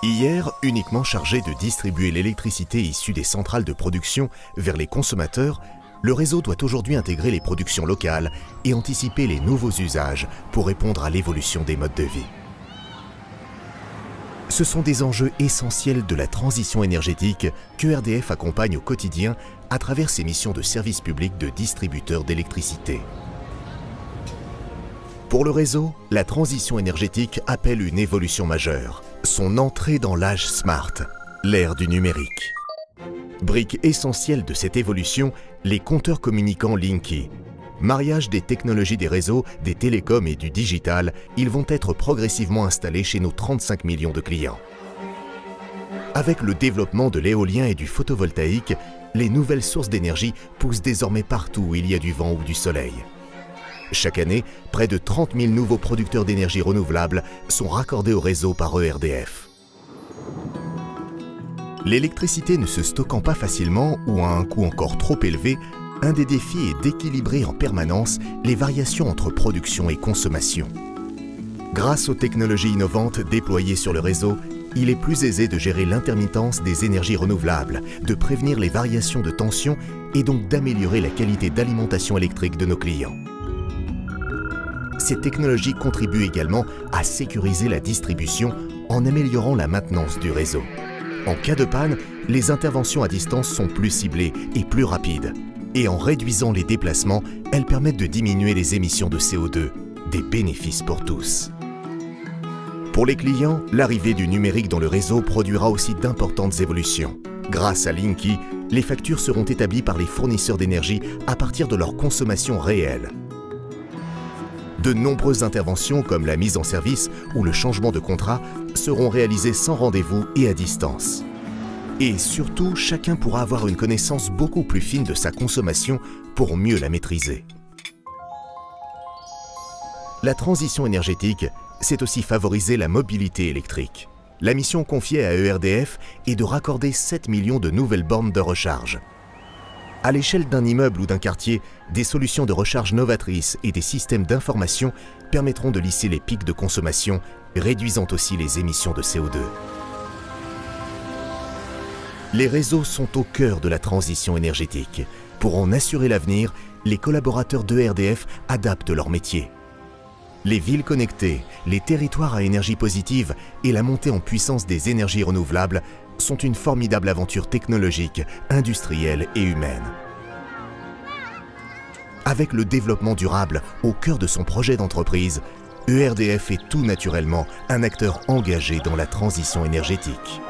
Hier, uniquement chargé de distribuer l'électricité issue des centrales de production vers les consommateurs, le réseau doit aujourd'hui intégrer les productions locales et anticiper les nouveaux usages pour répondre à l'évolution des modes de vie. Ce sont des enjeux essentiels de la transition énergétique que EDF accompagne au quotidien à travers ses missions de service public de distributeur d'électricité. Pour le réseau, la transition énergétique appelle une évolution majeure, son entrée dans l'âge smart, l'ère du numérique. Brique essentielle de cette évolution, les compteurs communicants Linky. Mariage des technologies des réseaux, des télécoms et du digital, ils vont être progressivement installés chez nos 35 millions de clients. Avec le développement de l'éolien et du photovoltaïque, les nouvelles sources d'énergie poussent désormais partout où il y a du vent ou du soleil. Chaque année, près de 30 000 nouveaux producteurs d'énergie renouvelable sont raccordés au réseau par ERDF. L'électricité ne se stockant pas facilement ou à un coût encore trop élevé, un des défis est d'équilibrer en permanence les variations entre production et consommation. Grâce aux technologies innovantes déployées sur le réseau, il est plus aisé de gérer l'intermittence des énergies renouvelables, de prévenir les variations de tension et donc d'améliorer la qualité d'alimentation électrique de nos clients. Ces technologies contribuent également à sécuriser la distribution en améliorant la maintenance du réseau. En cas de panne, les interventions à distance sont plus ciblées et plus rapides. Et en réduisant les déplacements, elles permettent de diminuer les émissions de CO2, des bénéfices pour tous. Pour les clients, l'arrivée du numérique dans le réseau produira aussi d'importantes évolutions. Grâce à Linky, les factures seront établies par les fournisseurs d'énergie à partir de leur consommation réelle. De nombreuses interventions comme la mise en service ou le changement de contrat seront réalisées sans rendez-vous et à distance. Et surtout, chacun pourra avoir une connaissance beaucoup plus fine de sa consommation pour mieux la maîtriser. La transition énergétique, c'est aussi favoriser la mobilité électrique. La mission confiée à ERDF est de raccorder 7 millions de nouvelles bornes de recharge. À l'échelle d'un immeuble ou d'un quartier, des solutions de recharge novatrices et des systèmes d'information permettront de lisser les pics de consommation, réduisant aussi les émissions de CO2. Les réseaux sont au cœur de la transition énergétique. Pour en assurer l'avenir, les collaborateurs d'ERDF adaptent leur métier. Les villes connectées, les territoires à énergie positive et la montée en puissance des énergies renouvelables sont une formidable aventure technologique, industrielle et humaine. Avec le développement durable au cœur de son projet d'entreprise, ERDF est tout naturellement un acteur engagé dans la transition énergétique.